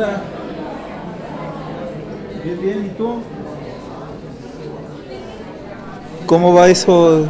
onda? Bien, bien, ¿y tú? ¿Cómo va eso?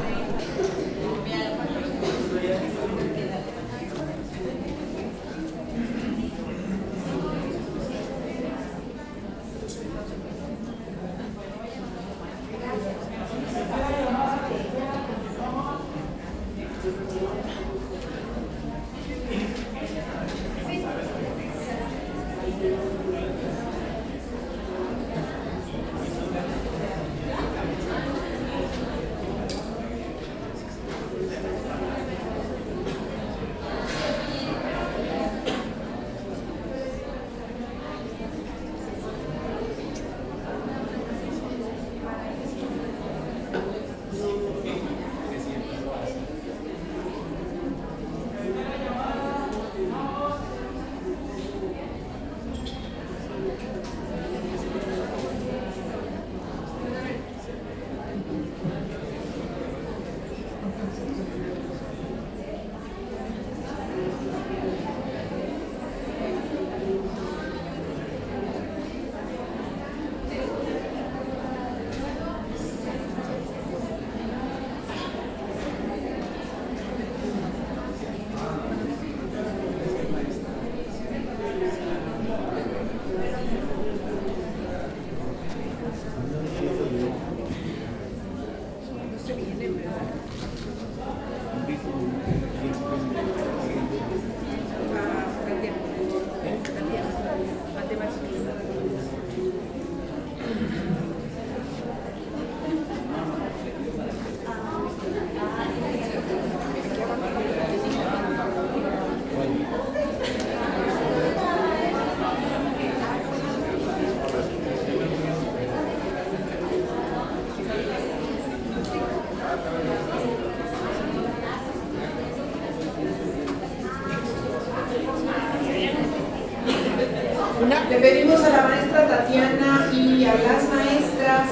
Le pedimos a la maestra Tatiana y a las maestras,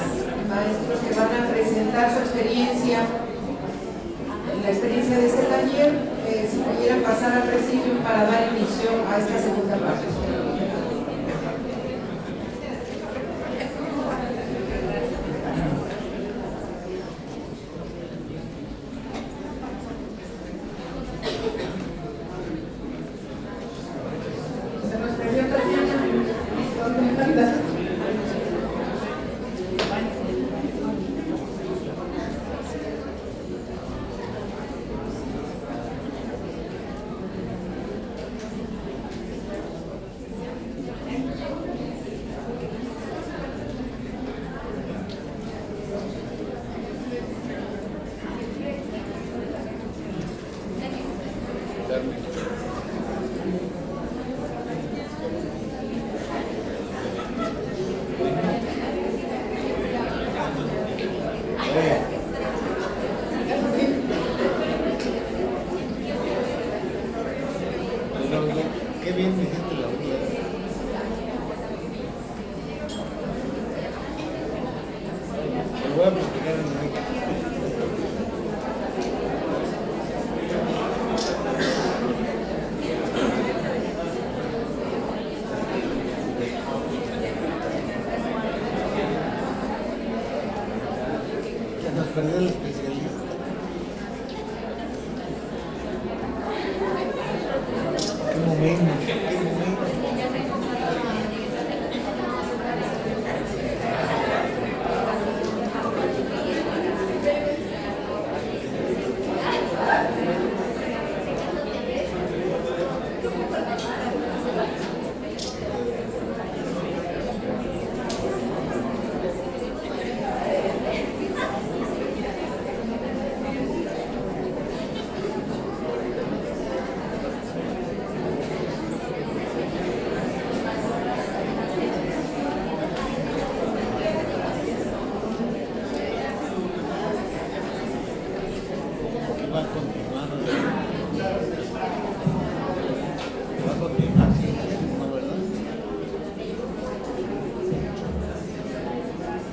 maestros que van a presentar su experiencia, la experiencia de este taller, si pudieran pasar al presidio para dar inicio a esta segunda parte. Qué bien me dijiste la vida. Te voy a platicar en la vida. Que nos perdió el especialista. Qué momento, qué momento. Va a continuar, sí, ¿no, verdad?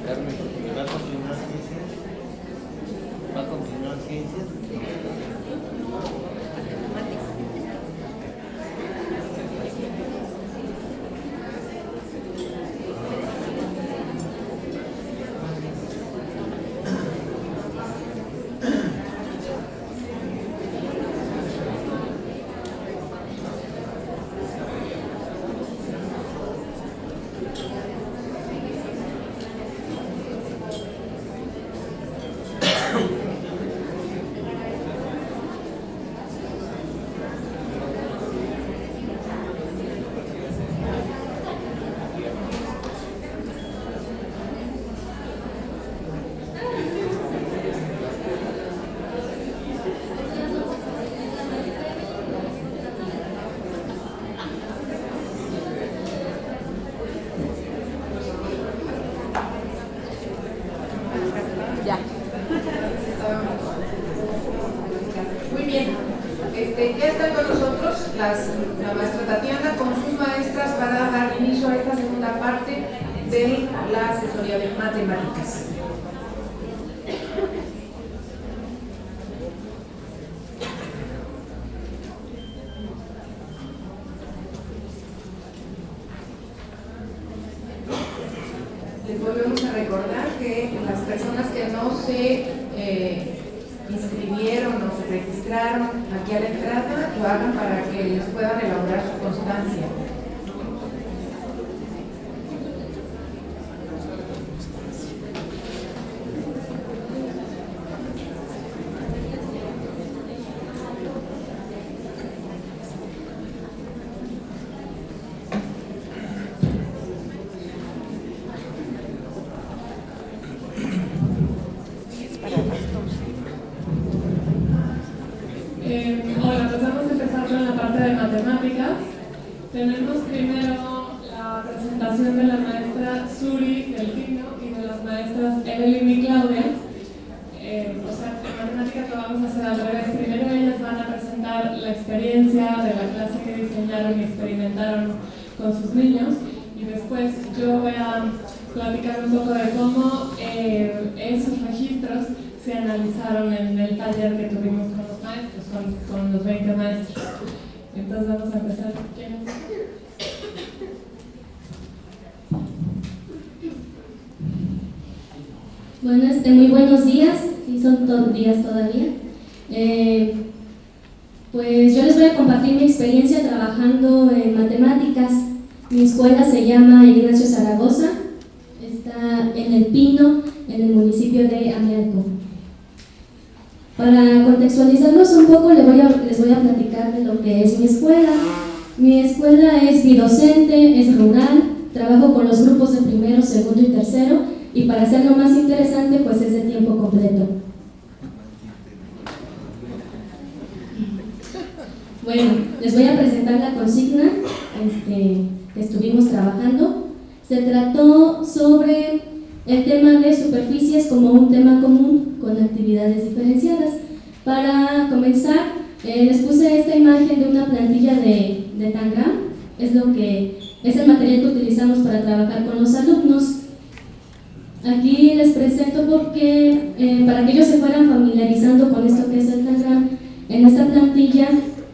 Carmen, ¿va a continuar ciencias? ¿Va a continuar ciencias? Ya. Muy bien. Ya están con nosotros la maestra Tatiana con sus maestras para dar inicio a esta segunda parte de la asesoría de matemáticas. Les volvemos a recordar que las personas que no se inscribieron o se registraron aquí a la entrada lo hagan para que les puedan elaborar su constancia. Hola, pues vamos a empezar con la parte de matemáticas. Tenemos primero la presentación de la maestra Suri Delfino y de las maestras Evelyn y Claudia. O sea, en matemáticas lo vamos a hacer al revés. Primero ellas van a presentar la experiencia de la clase que diseñaron y experimentaron con sus niños, y después yo voy a platicar un poco de cómo esos registros se analizaron en el taller que tuvimos con los maestros, con los 20 maestros. Entonces vamos a empezar. Bueno, muy buenos días, sí son días todavía. Pues yo les voy a compartir mi experiencia trabajando en matemáticas. Mi escuela se llama Ignacio Zaragoza, está en El Pino, en el municipio de Amialco. Para contextualizarlos un poco, les voy a platicar de lo que es mi escuela. Mi escuela es bidocente, es rural, trabajo con los grupos de primero, segundo y tercero, y para hacerlo más interesante, pues es de tiempo completo. Bueno, les voy a presentar la consigna que estuvimos trabajando. Se trató sobre el tema de superficies como un tema común con actividades diferenciadas. Para comenzar, les puse esta imagen de una plantilla de Tangram. Es el material que utilizamos para trabajar con los alumnos. Aquí les presento porque, para que ellos se fueran familiarizando con esto que es el Tangram, en esta plantilla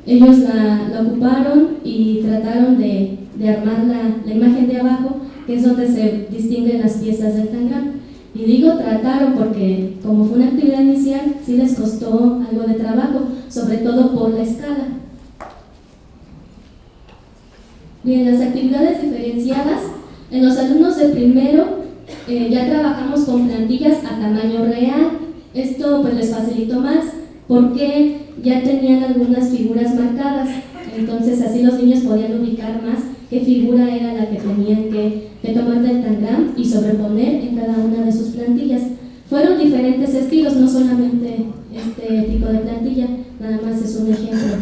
ellos la ocuparon y trataron de armar la imagen de abajo, que es donde se distinguen las piezas del Tangram. Y digo trataron porque, como fue una actividad inicial, sí les costó algo de trabajo, sobre todo por la escala. Bien, las actividades diferenciadas, en los alumnos de primero ya trabajamos con plantillas a tamaño real. Esto pues les facilitó más porque ya tenían algunas figuras marcadas, entonces así los niños podían ubicar más qué figura era la que tenían que tomar del Tangram y sobreponer en cada una de sus plantillas. Fueron diferentes estilos, no solamente este tipo de plantilla, nada más es un ejemplo.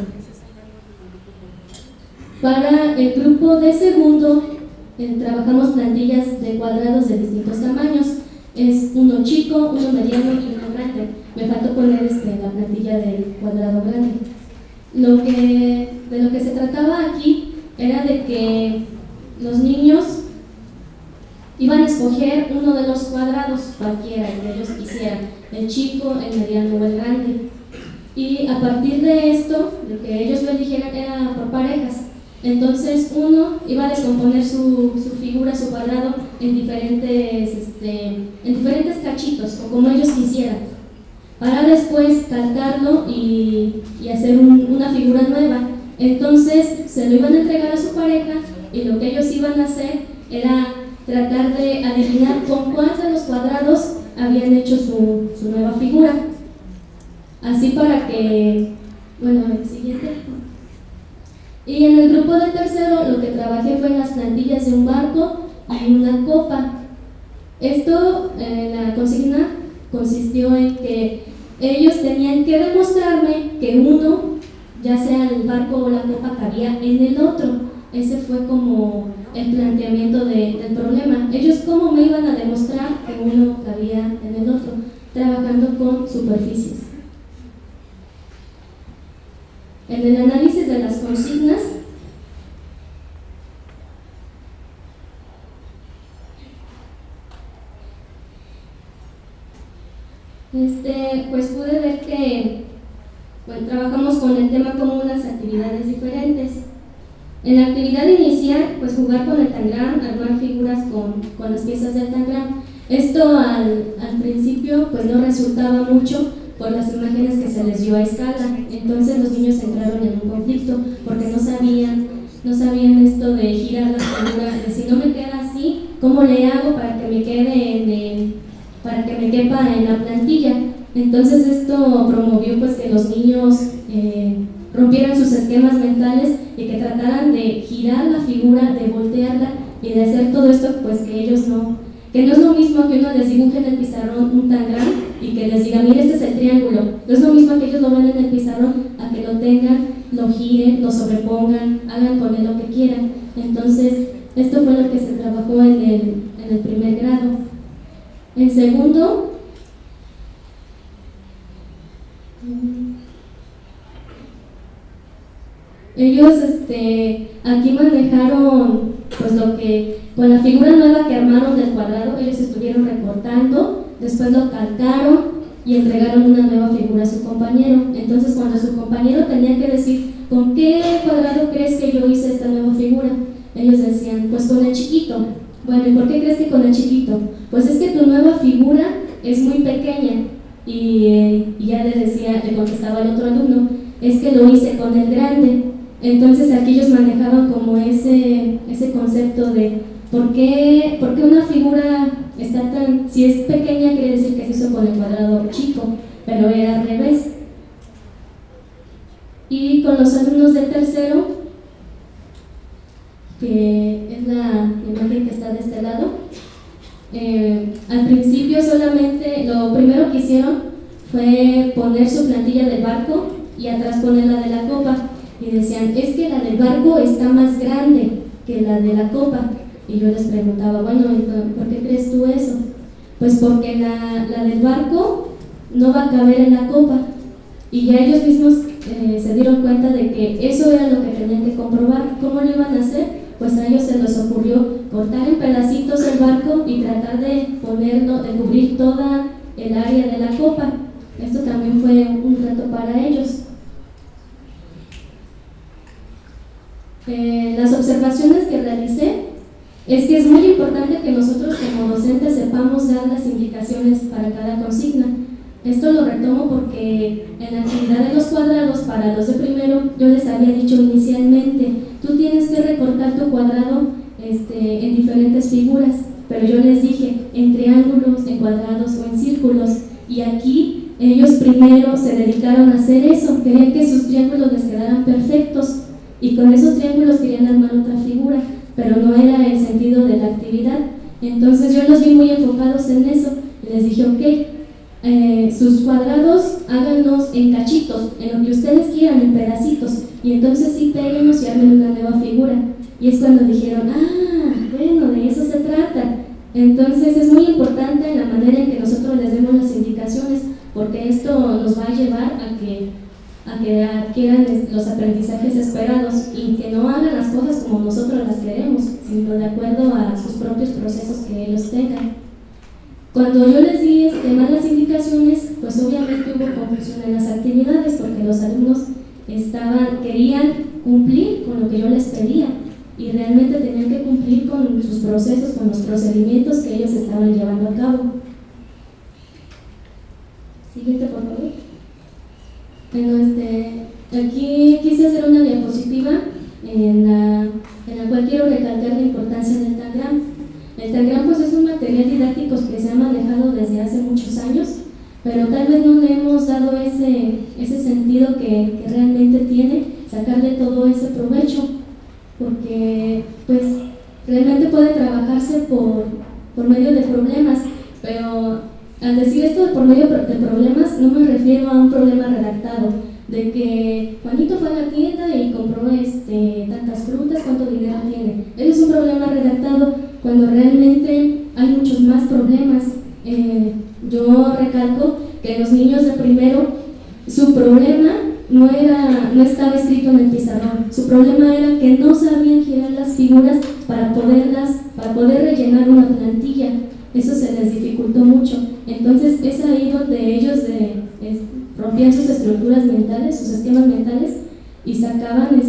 Para el grupo de segundo, trabajamos plantillas de cuadrados de distintos tamaños. Es uno chico, uno mediano y uno grande. Me faltó poner la plantilla del cuadrado grande. De lo que se trataba aquí era de que los niños iban a escoger uno de los cuadrados, cualquiera que ellos quisieran, el chico, el mediano o el grande. Y a partir de esto, lo que ellos lo eligieran era por parejas. Entonces uno iba a descomponer su figura, su cuadrado, en diferentes cachitos, o como ellos quisieran, para después calcarlo y hacer una figura nueva. Entonces se lo iban a entregar a su pareja y lo que ellos iban a hacer era tratar de adivinar con cuál de los cuadrados habían hecho su nueva figura. así para que, bueno, el siguiente. Y en el grupo de tercero lo que trabajé fue en las plantillas de un barco y una copa. Esto, la consigna consistió en que ellos tenían que demostrarme que uno, ya sea el barco o la copa, cabía en el otro. Ese fue como el planteamiento del problema. Ellos cómo me iban a demostrar que uno cabía en el otro, trabajando con superficies. En el análisis de las consignas, pues pude ver que trabajamos con el tema como unas actividades diferentes. En la actividad inicial, pues jugar con el tangram, armar figuras con las piezas del tangram. Esto al principio pues no resultaba mucho por las imágenes que se les dio a escala. Entonces los niños entraron en un conflicto porque no sabían esto de girar la figura, de si no me queda así, ¿cómo le hago para que me quede para que me quepa en la plantilla? Entonces esto promovió pues que los niños rompieran sus esquemas mentales y que trataran de girar la figura, de voltearla y de hacer todo esto pues que ellos que no es lo mismo que uno les dibuje en el pizarrón un tangram y que les diga, mire, este es el triángulo. No es lo mismo que ellos lo ven en el pizarrón a que lo tengan, lo giren, lo sobrepongan, hagan con él lo que quieran. Entonces, esto fue lo que se trabajó en el primer grado. En segundo, ellos aquí manejaron pues lo que con la figura nueva que armaron del cuadrado, ellos estuvieron recortando, después lo calcaron y entregaron una nueva figura a su compañero. Entonces cuando su compañero tenía que decir ¿con qué cuadrado crees que yo hice esta nueva figura? Ellos decían, pues con el chiquito. Bueno, ¿y por qué crees que con el chiquito? Pues es que tu nueva figura es muy pequeña. Y ya le contestaba el otro alumno, es que lo hice con el grande. Entonces aquí ellos manejaban como ese concepto de ¿por qué una figura está si es pequeña quiere decir que se hizo con el cuadrado chico, pero era al revés. Y con los alumnos de tercero, que es la imagen que está de este lado, al principio solamente lo primero que hicieron fue poner su plantilla del barco y atrás poner la de la copa. Y decían, es que la del barco está más grande que la de la copa. Y yo les preguntaba, bueno, ¿por qué crees tú eso? Pues porque la del barco no va a caber en la copa. Y ya ellos mismos se dieron cuenta de que eso era lo que tenían que comprobar. ¿Cómo lo iban a hacer? Pues a ellos se les ocurrió cortar en pedacitos el barco y tratar de cubrir toda el área de la copa. Esto también fue un reto para ellos. Las observaciones que realicé es que es muy importante que nosotros como docentes sepamos dar las indicaciones para cada consigna. Esto lo retomo porque en la actividad de los cuadrados para los de primero yo les había dicho inicialmente, tú tienes que recortar tu cuadrado en diferentes figuras, pero yo les dije en triángulos, en cuadrados o en círculos, y aquí ellos primero se dedicaron a hacer eso, querían que sus triángulos les quedaran perfectos. Y con esos triángulos querían armar otra figura, pero no era el sentido de la actividad. Entonces yo los vi muy enfocados en eso y les dije, ok, sus cuadrados háganlos en cachitos, en lo que ustedes quieran, en pedacitos, y entonces sí péguenos y armen una nueva figura. Y es cuando dijeron, bueno, de eso se trata. Entonces es muy importante la manera en que nosotros les demos las indicaciones, porque esto nos va a llevar a que adquieran los aprendizajes esperados y que no hagan las cosas como nosotros las queremos, sino de acuerdo a sus propios procesos que ellos tengan. Cuando yo les di malas indicaciones, pues obviamente hubo confusión en las actividades porque los alumnos querían cumplir con lo que yo les pedía y realmente tenían que cumplir con sus procesos, con los procedimientos que ellos estaban llevando a cabo. Siguiente, por favor. Bueno, aquí quise hacer una diapositiva en la cual quiero recalcar la importancia del tangram. El tangram pues es un material didáctico que se ha manejado desde hace muchos años, pero tal vez no le hemos dado ese sentido que realmente tiene, sacarle todo ese provecho, porque pues realmente puede trabajarse por medio de problemas, pero al decir esto de por medio de problemas no me refiero a un problema redactado, de que Juanito fue a la tienda y compró tantas frutas, ¿cuánto dinero tiene? Eso es un problema redactado, cuando realmente hay muchos más problemas. Yo recalco que los niños de primero, su problema no estaba escrito en el pizarrón, su problema era que no sabían girar las figuras para poder rellenar una plantilla. Eso se les dificultó mucho. Entonces es ahí donde ellos rompían sus estructuras mentales, sus esquemas mentales, y sacaban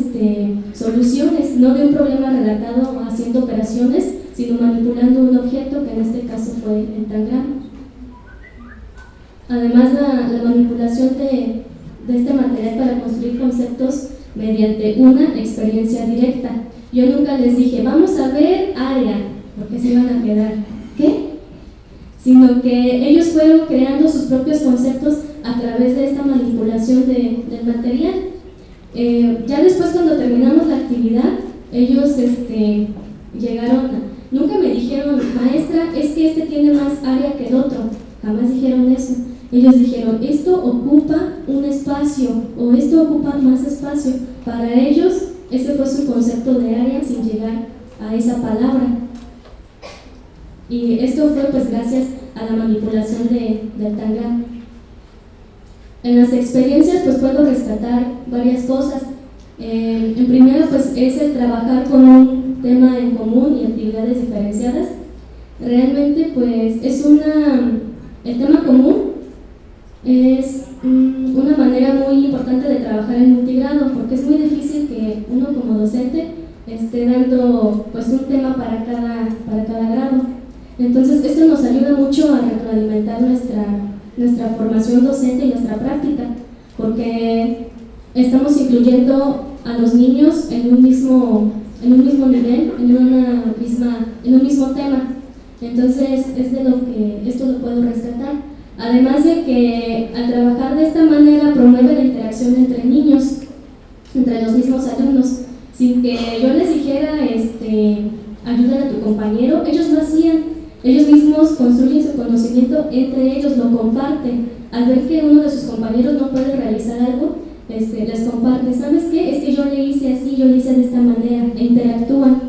soluciones, no de un problema redactado haciendo operaciones, sino manipulando un objeto, que en este caso fue el tangram. Además, la manipulación de este material para construir conceptos mediante una experiencia directa. Yo nunca les dije, vamos a ver área, porque se iban a quedar, ¿qué? Sino que ellos fueron creando sus propios conceptos a través de esta manipulación del material. Ya después, cuando terminamos la actividad, ellos llegaron, nunca me dijeron, maestra, es que este tiene más área que el otro, jamás dijeron eso. Ellos dijeron, esto ocupa un espacio, o esto ocupa más espacio. Para ellos, ese fue su concepto de área sin llegar a esa palabra. Y esto fue pues gracias a la manipulación del tangram. En las experiencias pues puedo rescatar varias cosas. En primero pues es el trabajar con un tema en común y actividades diferenciadas. Realmente pues el tema común es una manera muy importante de trabajar en multigrado, porque es muy difícil que uno como docente esté dando pues un tema para cada grado. Entonces esto nos ayuda mucho a retroalimentar nuestra formación docente y nuestra práctica, porque estamos incluyendo a los niños en un mismo nivel, en un mismo tema. Entonces esto lo puedo rescatar. Además de que al trabajar de esta manera promueve la interacción entre niños, entre los mismos alumnos, sin que yo les dijera ayuda a tu compañero, ellos lo hacían. Ellos mismos construyen su conocimiento entre ellos, lo comparten. Al ver que uno de sus compañeros no puede realizar algo, les comparte, ¿sabes qué? Es que yo le hice así, yo le hice de esta manera, e interactúan.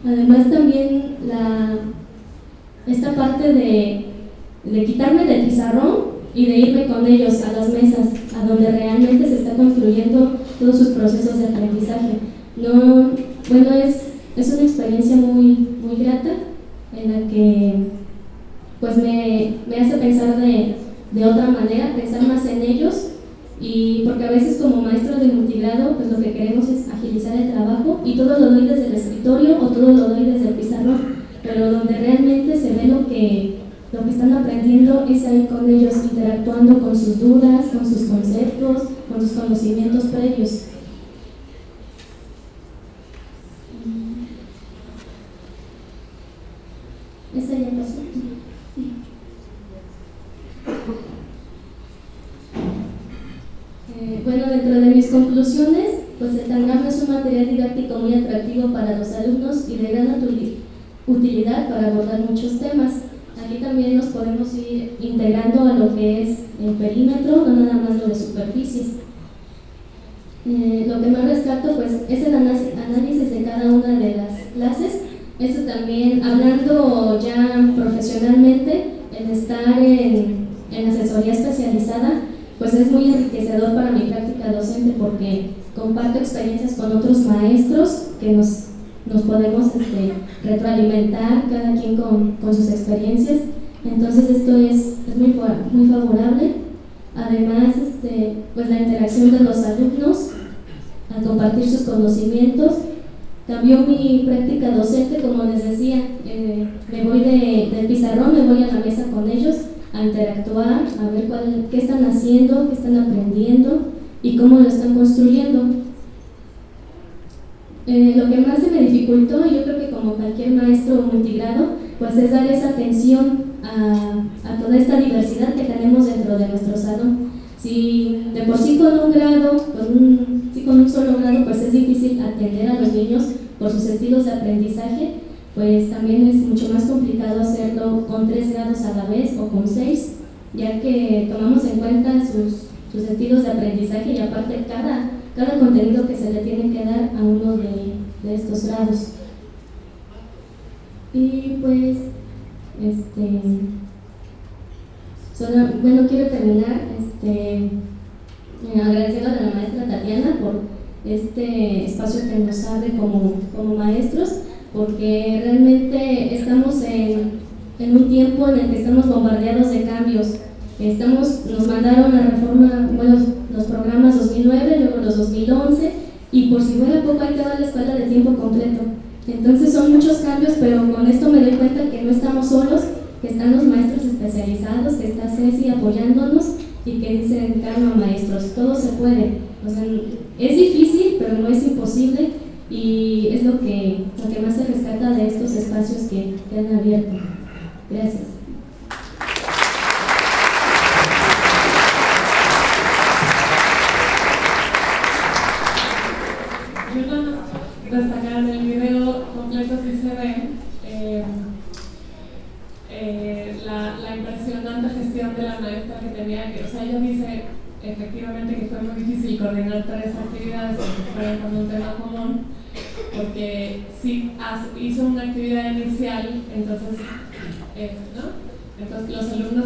Además también esta parte de quitarme del pizarrón y de irme con ellos a las mesas, a donde realmente se está construyendo todos sus procesos de aprendizaje. Es una experiencia muy, muy grata, en la que pues me hace pensar de otra manera, pensar más en ellos, y porque a veces como maestros de multigrado pues lo que queremos es agilizar el trabajo y todo lo doy desde el escritorio o todo lo doy desde el pizarrón, pero donde realmente se ve lo que están aprendiendo es ahí con ellos, interactuando con sus dudas, con sus conceptos, con sus conocimientos previos. ¿Esa ya pasó? Bueno, dentro de mis conclusiones, pues el tangram es un material didáctico muy atractivo para los alumnos y de gran utilidad para abordar muchos temas. Aquí también nos podemos ir integrando a lo que es el perímetro, no nada más lo de superficies. Lo que más rescato pues es el análisis de cada una de las clases. Esto también, hablando ya profesionalmente, el estar en asesoría especializada, pues es muy enriquecedor para mi práctica docente, porque comparto experiencias con otros maestros que nos podemos retroalimentar, cada quien con sus experiencias. Entonces esto es muy favorable. Además, pues la interacción de los alumnos al compartir sus conocimientos cambió mi práctica docente, como les decía. Me voy del pizarrón, me voy a la mesa con ellos a interactuar, a ver qué están haciendo, qué están aprendiendo y cómo lo están construyendo. Lo que más se me dificultó, y yo creo que como cualquier maestro multigrado, pues es dar esa atención a toda esta diversidad que tenemos dentro de nuestro salón. Si de por sí con un grado, con un solo grado, pues es difícil atender a los niños por sus estilos de aprendizaje, pues también es mucho más complicado hacerlo con 3 grados a la vez o con 6, ya que tomamos en cuenta sus estilos de aprendizaje y aparte cada contenido que se le tiene que dar a uno de estos grados. Y pues, quiero terminar agradeciendo a la maestra Tatiana por este espacio que nos abre como maestros, porque realmente estamos en un tiempo en el que estamos bombardeados de cambios. Nos mandaron la reforma, los programas 2009, luego los 2011, y por si fuera poco hay que dar la escuela de tiempo completo. Entonces son muchos cambios, pero con esto me doy cuenta que no estamos solos, que están los maestros especializados, que está Ceci apoyándonos y que dicen, calma maestros, todo se puede. O sea, es difícil, pero no es imposible, y es lo que más se rescata de estos espacios que han abierto. Gracias. Destacar en el video completo si se ve la impresionante gestión de la maestra que tenía, o sea, ella dice efectivamente que fue muy difícil coordinar 3 actividades que fueran con un tema común, porque sí hizo una actividad inicial, entonces los alumnos,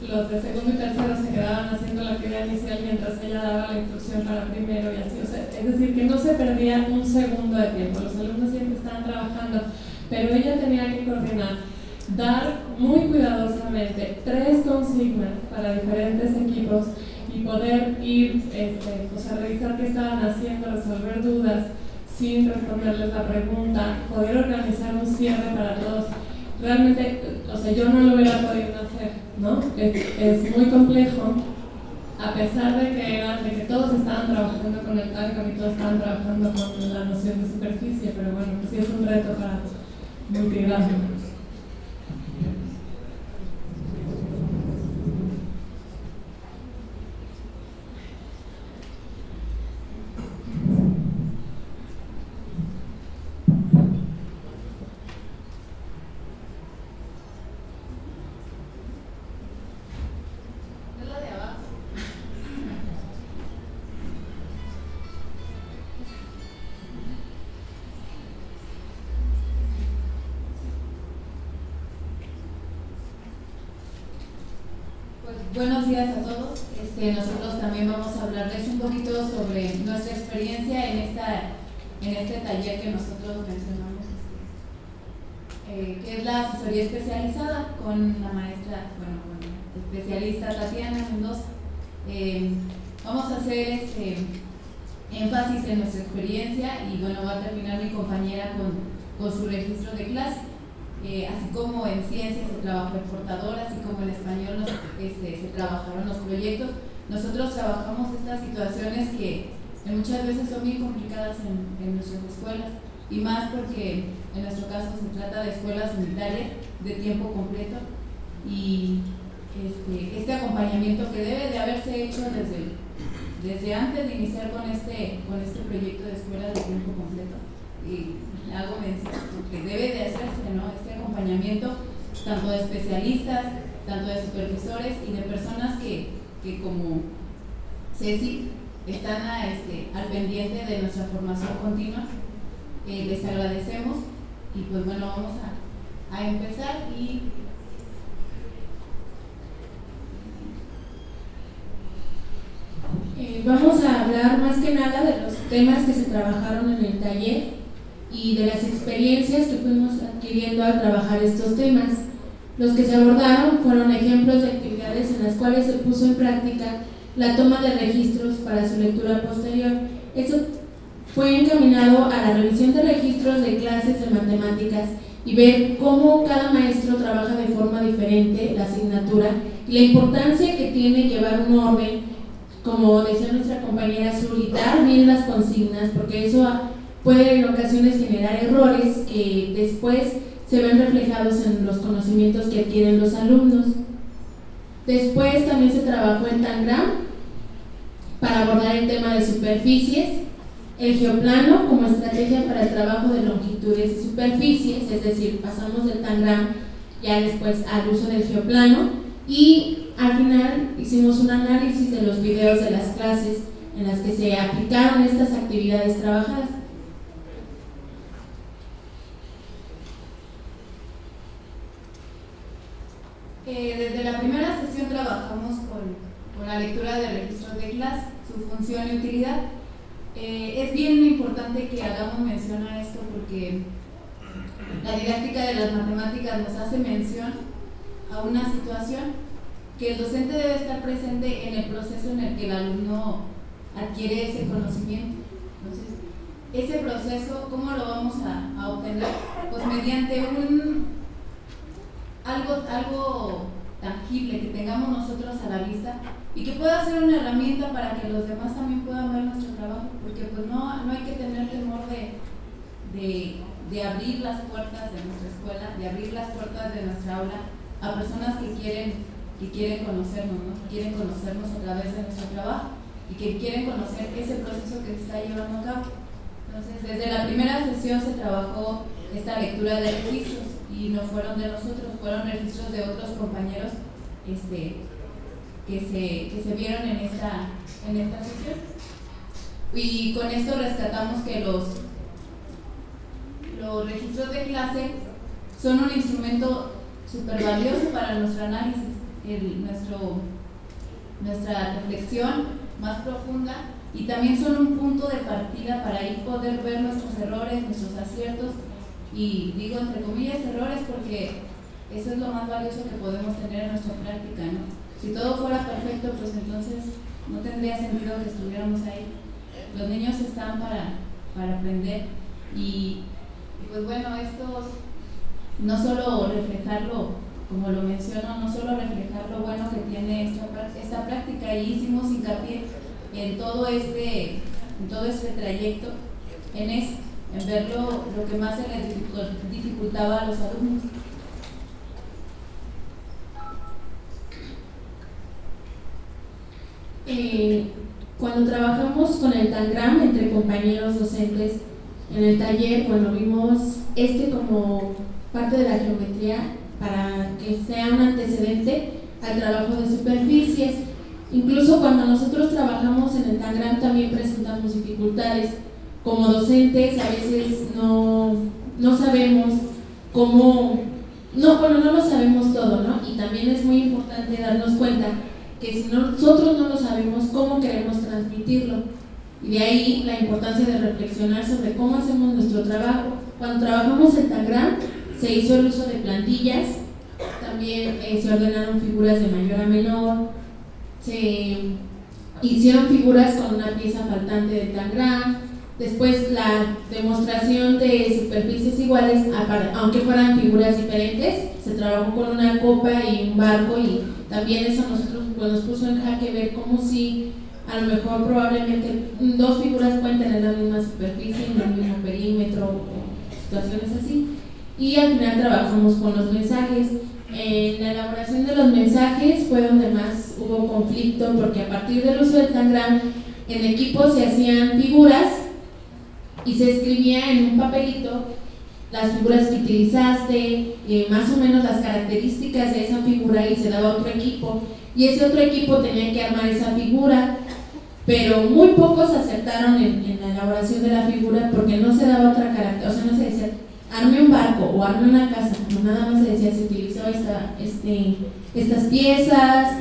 los de segundo y tercero, se quedaban haciendo la actividad inicial mientras ella daba la instrucción para primero y así, o sea, es decir, que no se perdía un segundo de tiempo, los alumnos siempre estaban trabajando, pero ella tenía que coordinar, dar muy cuidadosamente 3 consignas para diferentes equipos y poder ir, revisar qué estaban haciendo, resolver dudas sin responderles la pregunta, poder organizar un cierre para todos. Realmente, o sea, yo no lo hubiera podido hacer, ¿no? Es muy complejo, a pesar de que todos estaban trabajando con el TARCAM y todos estaban trabajando con la noción de superficie, pero bueno, pues sí es un reto para multigrado. Buenos días a todos. Nosotros también vamos a hablarles un poquito sobre nuestra experiencia en este taller que nosotros mencionamos, que es la asesoría especializada con la maestra, con la especialista Tatiana Mendoza. Vamos a hacer énfasis en nuestra experiencia y va a terminar mi compañera con su registro de clase. Así como en ciencias se trabajó el portador, así como en español se trabajaron los proyectos. Nosotros trabajamos estas situaciones que muchas veces son muy complicadas en nuestras escuelas, y más porque en nuestro caso se trata de escuelas unitarias de tiempo completo, y este acompañamiento que debe de haberse hecho desde antes de iniciar con este proyecto de escuela de tiempo completo. Y hago mención que debe de hacerse, ¿no? Este acompañamiento tanto de especialistas, tanto de supervisores y de personas que como Ceci están al pendiente de nuestra formación continua. Les agradecemos y pues bueno, vamos a empezar. Y vamos a hablar más que nada de los temas que se trabajaron en el taller y de las experiencias que fuimos adquiriendo al trabajar estos temas. Los que se abordaron fueron ejemplos de actividades en las cuales se puso en práctica la toma de registros para su lectura posterior. Eso fue encaminado a la revisión de registros de clases de matemáticas y ver cómo cada maestro trabaja de forma diferente la asignatura y la importancia que tiene llevar un orden, como decía nuestra compañera Zuri, dar bien las consignas, porque eso puede en ocasiones generar errores que después se ven reflejados en los conocimientos que adquieren los alumnos. Después también se trabajó el Tangram para abordar el tema de superficies, el geoplano como estrategia para el trabajo de longitudes y superficies, es decir, pasamos del Tangram ya después al uso del geoplano, y al final hicimos un análisis de los videos de las clases en las que se aplicaron estas actividades trabajadas. Desde la primera sesión trabajamos con la lectura de registros de clase, su función y utilidad. Es bien importante que hagamos mención a esto porque la didáctica de las matemáticas nos hace mención a una situación que el docente debe estar presente en el proceso en el que el alumno adquiere ese conocimiento. Entonces, ese proceso, ¿cómo lo vamos a obtener? Pues mediante algo tangible que tengamos nosotros a la vista y que pueda ser una herramienta para que los demás también puedan ver nuestro trabajo, porque pues no hay que tener temor de abrir las puertas de nuestra escuela, de abrir las puertas de nuestra aula a personas que quieren conocernos, ¿no? Quieren conocernos a través de nuestro trabajo y que quieren conocer ese proceso que se está llevando a cabo. Entonces, desde la primera sesión se trabajó esta lectura de registros y no fueron de nosotros, fueron registros de otros compañeros que se vieron en esta sesión. Y con esto rescatamos que los registros de clase son un instrumento súper valioso para nuestro análisis, nuestra reflexión más profunda, y también son un punto de partida para ahí poder ver nuestros errores, nuestros aciertos, y digo entre comillas errores porque eso es lo más valioso que podemos tener en nuestra práctica, ¿no? Si todo fuera perfecto, pues entonces no tendría sentido que estuviéramos ahí. Los niños están para aprender y pues bueno, estos no solo reflejarlo, como lo menciono, no solo reflejar lo bueno que tiene esta práctica, y hicimos hincapié en todo este trayecto, en ver lo que más se les dificultaba a los alumnos. Cuando trabajamos con el Tangram entre compañeros docentes en el taller, bueno, vimos como parte de la geometría para que sea un antecedente al trabajo de superficies. Incluso cuando nosotros trabajamos en el Tangram también presentamos dificultades. Como docentes a veces no sabemos cómo, no lo sabemos todo, ¿no? Y también es muy importante darnos cuenta que si nosotros no lo sabemos, ¿cómo queremos transmitirlo? Y de ahí la importancia de reflexionar sobre cómo hacemos nuestro trabajo. Cuando trabajamos en Tangram, se hizo el uso de plantillas, también se ordenaron figuras de mayor a menor, se hicieron figuras con una pieza faltante de Tangram. Después la demostración de superficies iguales, aunque fueran figuras diferentes, se trabajó con una copa y un barco, y también eso nosotros nos puso en jaque ver cómo si a lo mejor probablemente dos figuras pueden tener la misma superficie, en el mismo perímetro o situaciones así. Y al final trabajamos con los mensajes. En la elaboración de los mensajes fue donde más hubo conflicto, porque a partir del uso del Tangram en equipo se hacían figuras y se escribía en un papelito las figuras que utilizaste, más o menos las características de esa figura, y se daba a otro equipo, y ese otro equipo tenía que armar esa figura, pero muy pocos acertaron en la elaboración de la figura porque no se daba otra característica, o sea, no se decía arme un barco o arme una casa, no, nada más se decía se utilizó estas piezas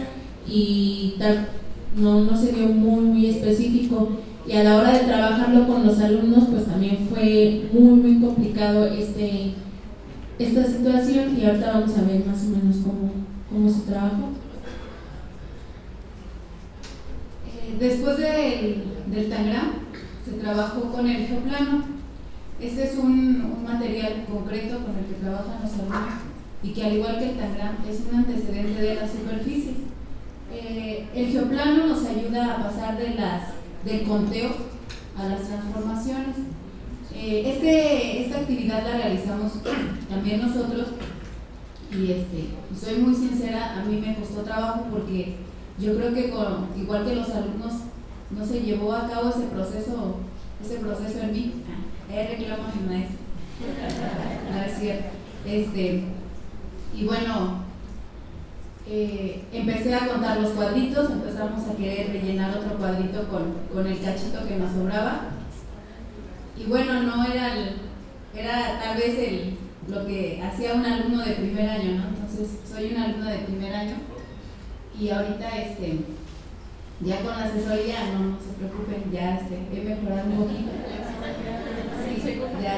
y tal, no se dio muy específico. Y a la hora de trabajarlo con los alumnos, pues también fue muy complicado esta situación, y ahorita vamos a ver más o menos cómo se trabajó. Después del Tangram, se trabajó con el geoplano. Este es un material concreto con el que trabajan los alumnos y que, al igual que el Tangram, es un antecedente de las superficies. El geoplano nos ayuda a pasar del conteo a las transformaciones. Esta actividad la realizamos también nosotros y soy muy sincera, a mí me costó trabajo porque yo creo que igual que los alumnos no se llevó a cabo ese proceso en mí. Reclamo a mi maestro. No es cierto. Y bueno, empecé a contar los cuadritos, empezamos a querer rellenar otro cuadrito con el cachito que nos sobraba. Y bueno, no era tal vez lo que hacía un alumno de primer año, ¿no? Entonces, soy una alumna de primer año y ahorita ya con la asesoría, no se preocupen, ya he mejorado un poquito. Sí, ya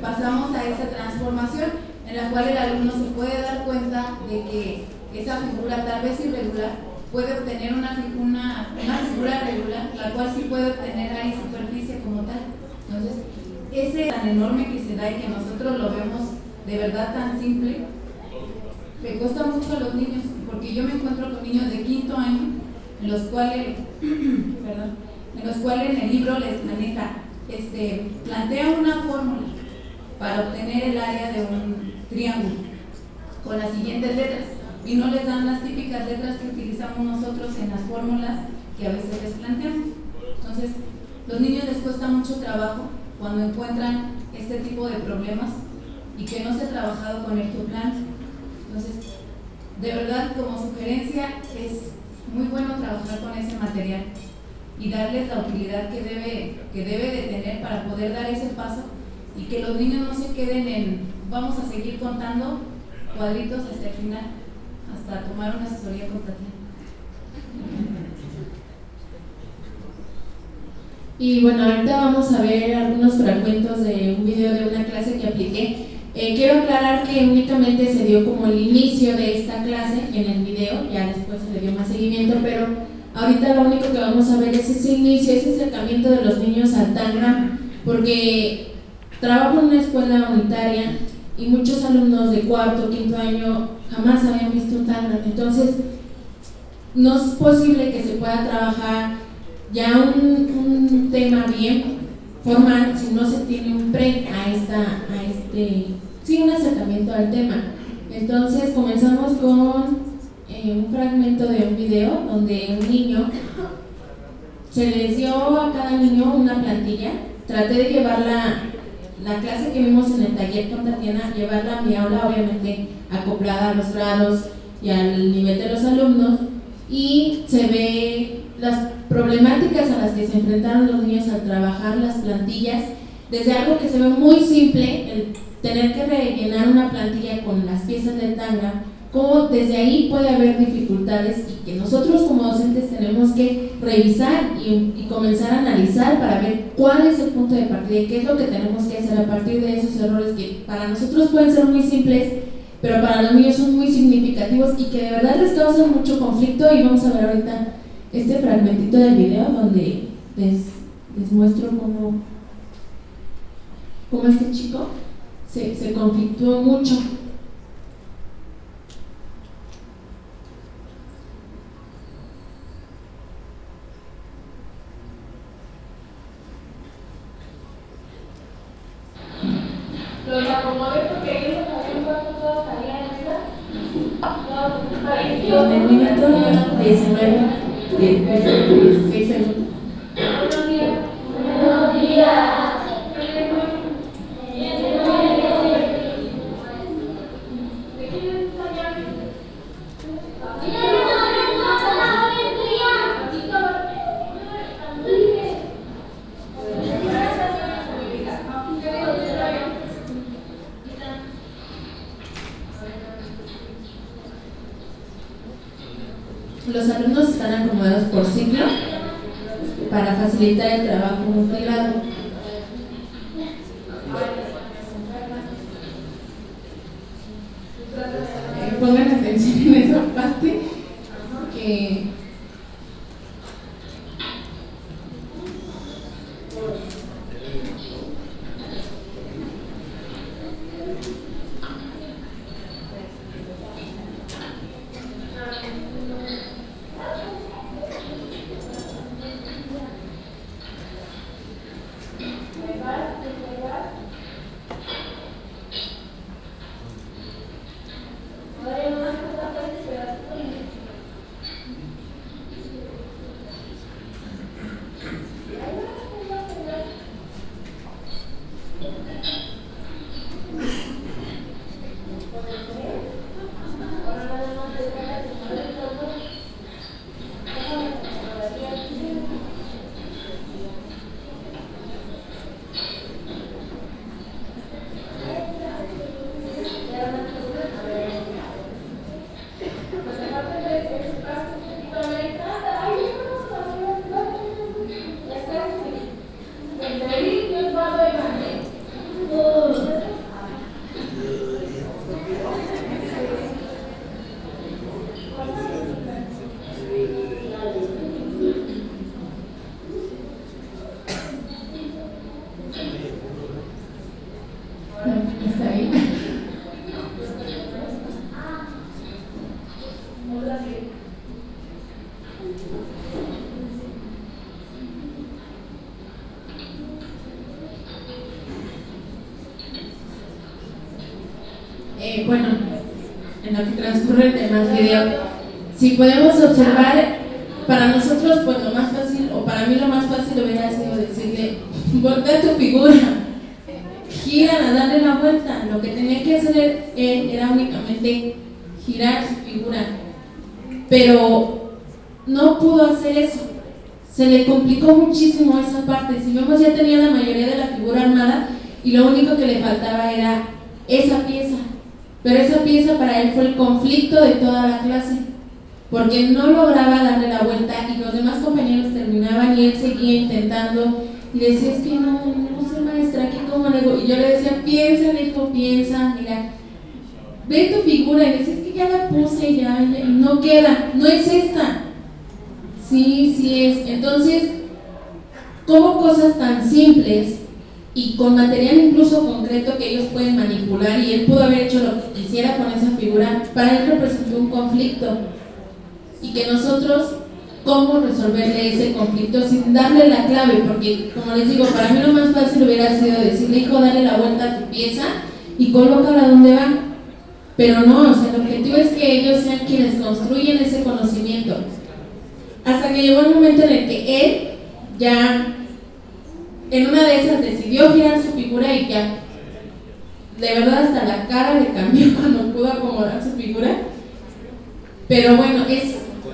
pasamos a esa transformación en la cual el alumno se puede dar cuenta de que esa figura tal vez irregular puede obtener una figura regular, la cual sí puede obtener ahí superficie como tal. Entonces, ese tan enorme que se da y que nosotros lo vemos de verdad tan simple, le cuesta mucho a los niños, porque yo me encuentro con niños de quinto año, en los cuales en el libro les maneja, plantea una fórmula para obtener el área de un triángulo con las siguientes letras y no les dan las típicas letras que utilizamos nosotros en las fórmulas que a veces les planteamos. Entonces, los niños les cuesta mucho trabajo cuando encuentran este tipo de problemas y que no se ha trabajado con el plan. Entonces, de verdad, como sugerencia, es muy bueno trabajar con ese material y darles la utilidad que debe de tener para poder dar ese paso y que los niños no se queden en vamos a seguir contando cuadritos hasta el final, hasta tomar una asesoría con Tatiana. Y bueno, ahorita vamos a ver algunos fragmentos de un video de una clase que apliqué. Quiero aclarar que únicamente se dio como el inicio de esta clase en el video, ya después se le dio más seguimiento, pero ahorita lo único que vamos a ver es ese inicio, ese acercamiento de los niños al Tangram, porque trabajo en una escuela unitaria y muchos alumnos de cuarto, quinto año jamás habían visto un Tangram. Entonces, no es posible que se pueda trabajar ya un tema bien formal si no se tiene un un acercamiento al tema. Entonces comenzamos con un fragmento de un video donde un niño se les dio a cada niño una plantilla. Traté de llevar la clase que vimos en el taller con Tatiana, llevarla a mi aula, obviamente acoplada a los grados y al nivel de los alumnos, y se ve las problemáticas a las que se enfrentaron los niños al trabajar las plantillas, desde algo que se ve muy simple, el tener que rellenar una plantilla con las piezas del Tangram, cómo desde ahí puede haber dificultades y que nosotros como docentes tenemos que revisar y comenzar a analizar para ver cuál es el punto de partida y qué es lo que tenemos que hacer a partir de esos errores que para nosotros pueden ser muy simples, pero para los niños son muy significativos y que de verdad les causan mucho conflicto. Y vamos a ver ahorita este fragmentito del video donde les muestro cómo este chico se conflictuó mucho. Los acomodé porque ellos sabían cuánto todos salían En el minuto 19 de 16 segundos. Buenos días. Los alumnos están acomodados por ciclo para facilitar el trabajo multigrado. Pongan atención en esa parte que bueno, en lo que transcurre el demás video, si podemos observar, para nosotros pues lo más fácil, o para mí lo más fácil hubiera sido decirle, voltea tu figura, gira a darle la vuelta. Lo que tenía que hacer él era únicamente girar su figura, pero no pudo hacer eso. Se le complicó muchísimo esa parte. Si vemos, ya tenía la mayoría de la figura armada y lo único que le faltaba era esa pieza. Pero esa pieza para él fue el conflicto de toda la clase, porque no lograba darle la vuelta y los demás compañeros terminaban y él seguía intentando y decía, es que no sé, maestra, aquí cómo le digo. Y yo le decía, piensa, hijo, piensa, mira, ve tu figura. Y decía, es que ya la puse, ya, no queda, no es esta. Sí es. Entonces, como cosas tan simples y con material incluso concreto que ellos pueden manipular, y él pudo haber hecho lo que quisiera con esa figura, para él representó un conflicto. Y que nosotros, ¿cómo resolverle ese conflicto sin darle la clave? Porque, como les digo, para mí lo más fácil hubiera sido decirle, hijo, dale la vuelta a tu pieza y colócala donde va. Pero no, o sea, el objetivo es que ellos sean quienes construyen ese conocimiento. Hasta que llegó el momento en el que él ya, en una de esas, decidió girar su figura y ya, de verdad, hasta la cara le cambió cuando pudo acomodar su figura. Pero bueno,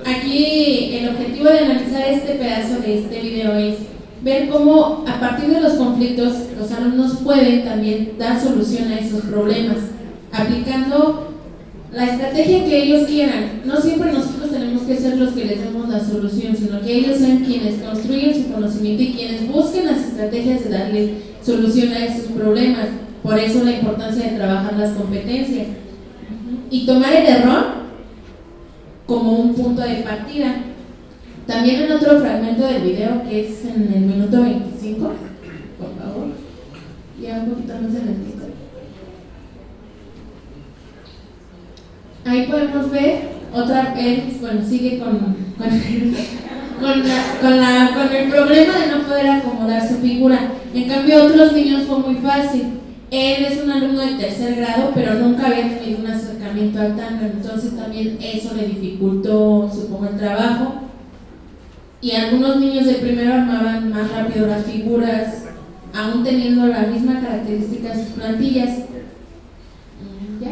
aquí el objetivo de analizar este pedazo de este video es ver cómo a partir de los conflictos los alumnos pueden también dar solución a esos problemas, aplicando la estrategia que ellos quieran. No siempre nosotros tenemos que ser los que les demos la solución, sino que ellos sean quienes construyen su conocimiento y quienes busquen las estrategias de darle solución a esos problemas. Por eso la importancia de trabajar las competencias y tomar el error como un punto de partida. También en otro fragmento del video, que es en el minuto 25, por favor, ya un poquito más adelantito. Ahí podemos ver otra vez, bueno, sigue con el problema de no poder acomodar su figura. En cambio, otros niños fue muy fácil. Él es un alumno de tercer grado, pero nunca había tenido un acercamiento al tango, entonces también eso le dificultó, supongo, el trabajo. Y algunos niños de primero armaban más rápido las figuras, aún teniendo la misma característica de sus plantillas. ¿Ya?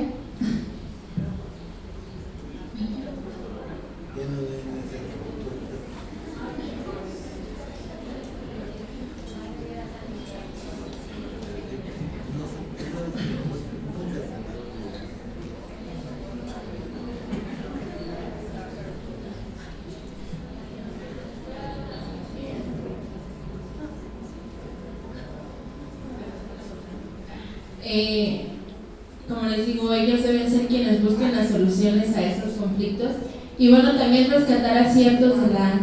Como les digo, ellos deben ser quienes busquen las soluciones a estos conflictos. Y bueno, también rescatar aciertos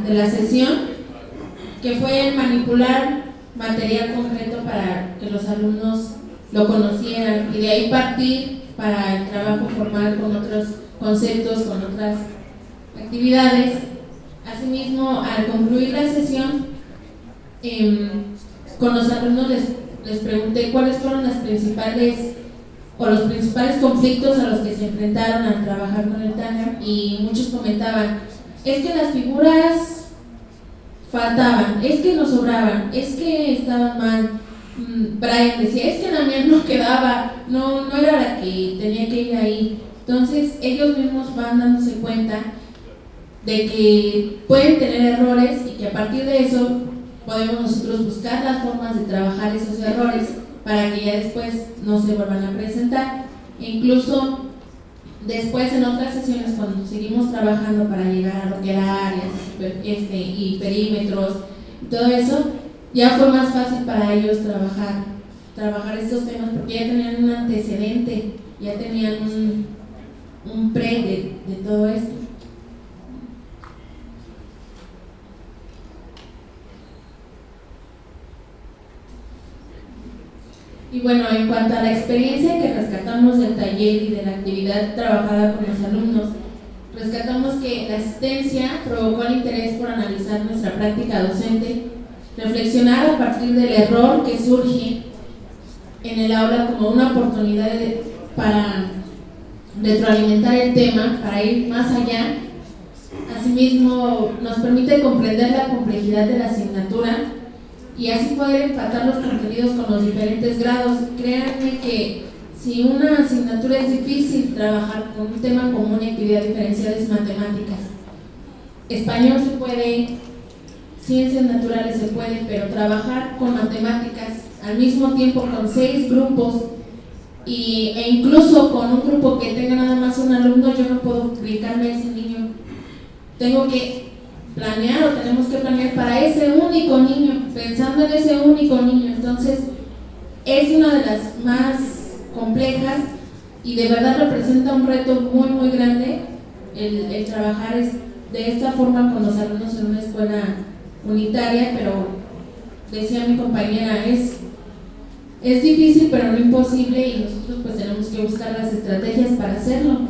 de la sesión, que fue el manipular material concreto para que los alumnos lo conocieran y de ahí partir para el trabajo formal con otros conceptos, con otras actividades. Asimismo, al concluir la sesión, con los alumnos les pregunté cuáles fueron los principales conflictos a los que se enfrentaron al trabajar con el Tánger, y muchos comentaban, es que las figuras faltaban, es que nos sobraban, es que estaban mal. Brian decía, es que la mía no quedaba, no era la que tenía que ir ahí. Entonces ellos mismos van dándose cuenta de que pueden tener errores y que a partir de eso podemos nosotros buscar las formas de trabajar esos errores para que ya después no se vuelvan a presentar. E incluso después en otras sesiones, cuando seguimos trabajando para llegar a lo que era áreas y perímetros y todo eso, ya fue más fácil para ellos trabajar estos temas, porque ya tenían un antecedente, ya tenían un pre de todo esto. Y bueno, en cuanto a la experiencia que rescatamos del taller y de la actividad trabajada con los alumnos, rescatamos que la asistencia provocó el interés por analizar nuestra práctica docente, reflexionar a partir del error que surge en el aula como una oportunidad para retroalimentar el tema para ir más allá. Asimismo, nos permite comprender la complejidad de la asignatura y así poder empatar los contenidos con los diferentes grados. Créanme que si una asignatura es difícil trabajar con un tema común y actividad diferencial es matemáticas. Español se puede, ciencias naturales se puede, pero trabajar con matemáticas al mismo tiempo con 6 grupos e incluso con un grupo que tenga nada más un alumno, yo no puedo brincarme a ese niño. Tengo que planear o tenemos que planear para ese único niño, pensando en ese único niño. Entonces, es una de las más complejas y de verdad representa un reto muy, muy grande el trabajar de esta forma con los alumnos en una escuela unitaria, pero decía mi compañera, es difícil pero no imposible y nosotros pues tenemos que buscar las estrategias para hacerlo.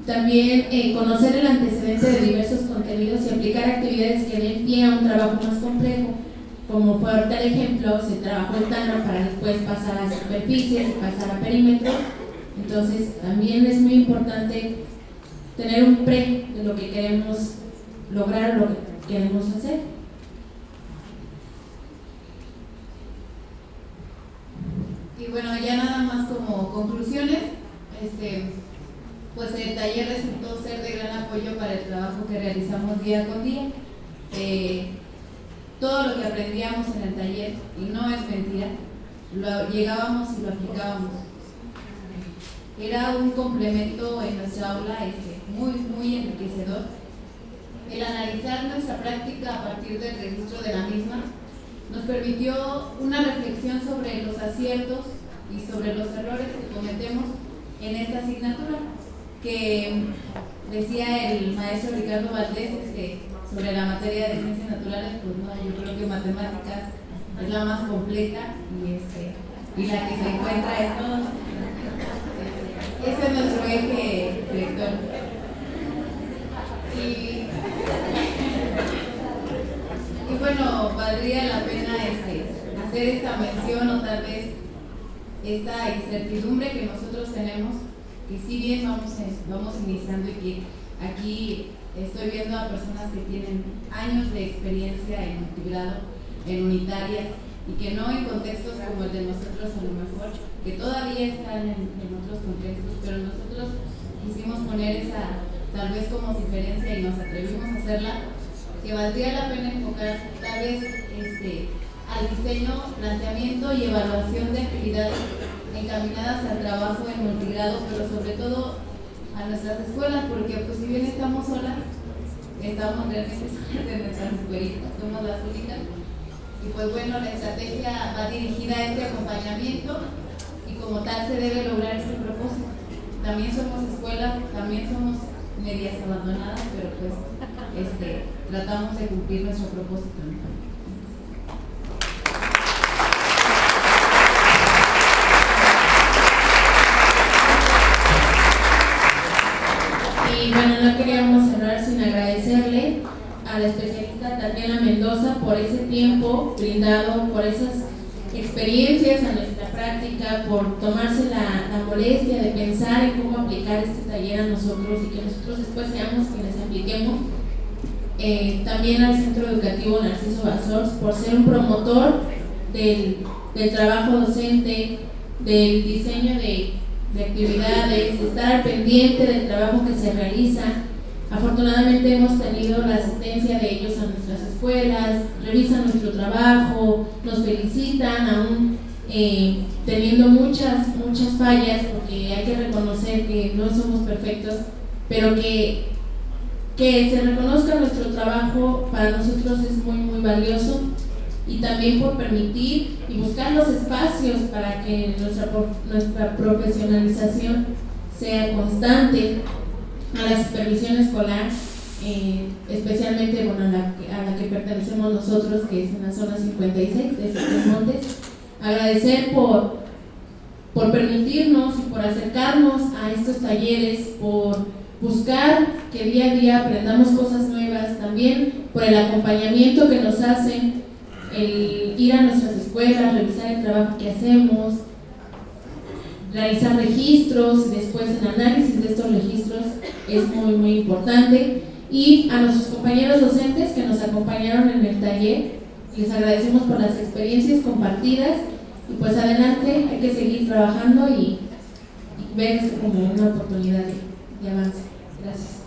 También conocer el antecedente de diversos contenidos y aplicar actividades que den pie a un trabajo más complejo, como fue ahorita el ejemplo, se trabajó el TANA para después pasar a superficies, pasar a perímetro. Entonces también es muy importante tener un pre de lo que queremos lograr o lo que queremos hacer. Y bueno, ya nada más como conclusiones, pues el taller resultó ser de gran apoyo para el trabajo que realizamos día con día. Todo lo que aprendíamos en el taller, y no es mentira, llegábamos y lo aplicábamos. Era un complemento en nuestra aula muy, muy enriquecedor. El analizar nuestra práctica a partir del registro de la misma nos permitió una reflexión sobre los aciertos y sobre los errores que cometemos en esta asignatura, que decía el maestro Ricardo Valdés sobre la materia de ciencias naturales. Pues no, yo creo que matemáticas es la más completa y la que se encuentra en todos. Ese es nuestro eje director. Y bueno, valdría la pena hacer esta mención o tal vez esta incertidumbre que nosotros tenemos, que si bien vamos iniciando y que aquí estoy viendo a personas que tienen años de experiencia en multigrado, en unitarias, y que no en contextos como el de nosotros a lo mejor, que todavía están en otros contextos, pero nosotros quisimos poner esa tal vez como diferencia y nos atrevimos a hacerla, que valdría la pena enfocar tal vez al diseño, planteamiento y evaluación de actividades encaminadas al trabajo en multigrado, pero sobre todo a nuestras escuelas, porque pues si bien estamos solas, estamos realmente solas de nuestras escuelitas, somos las únicas. Y pues bueno, la estrategia va dirigida a este acompañamiento y como tal se debe lograr este propósito. También somos escuelas, también somos medias abandonadas, pero pues tratamos de cumplir nuestro propósito. Y bueno, no queríamos cerrar sin agradecerle a la especialista Tatiana Mendoza por ese tiempo brindado, por esas experiencias a nuestra práctica, por tomarse la molestia de pensar en cómo aplicar este taller a nosotros y que nosotros después seamos quienes apliquemos. También al Centro Educativo Narciso Basors por ser un promotor del trabajo docente, del diseño de actividades, de estar al pendiente del trabajo que se realiza. Afortunadamente hemos tenido la asistencia de ellos a nuestras escuelas, revisan nuestro trabajo, nos felicitan, aún teniendo muchas fallas, porque hay que reconocer que no somos perfectos, pero que se reconozca nuestro trabajo para nosotros es muy, muy valioso, y también por permitir y buscar los espacios para que nuestra profesionalización sea constante. A la supervisión escolar, especialmente bueno, a la que pertenecemos nosotros, que es en la zona 56 de Siete Montes, agradecer por permitirnos y por acercarnos a estos talleres, por buscar que día a día aprendamos cosas nuevas, también por el acompañamiento que nos hacen, el ir a nuestras escuelas, revisar el trabajo que hacemos, realizar registros, después el análisis de estos registros es muy importante. Y a nuestros compañeros docentes que nos acompañaron en el taller, les agradecemos por las experiencias compartidas y pues adelante, hay que seguir trabajando y ver esto como una oportunidad de avance. Gracias.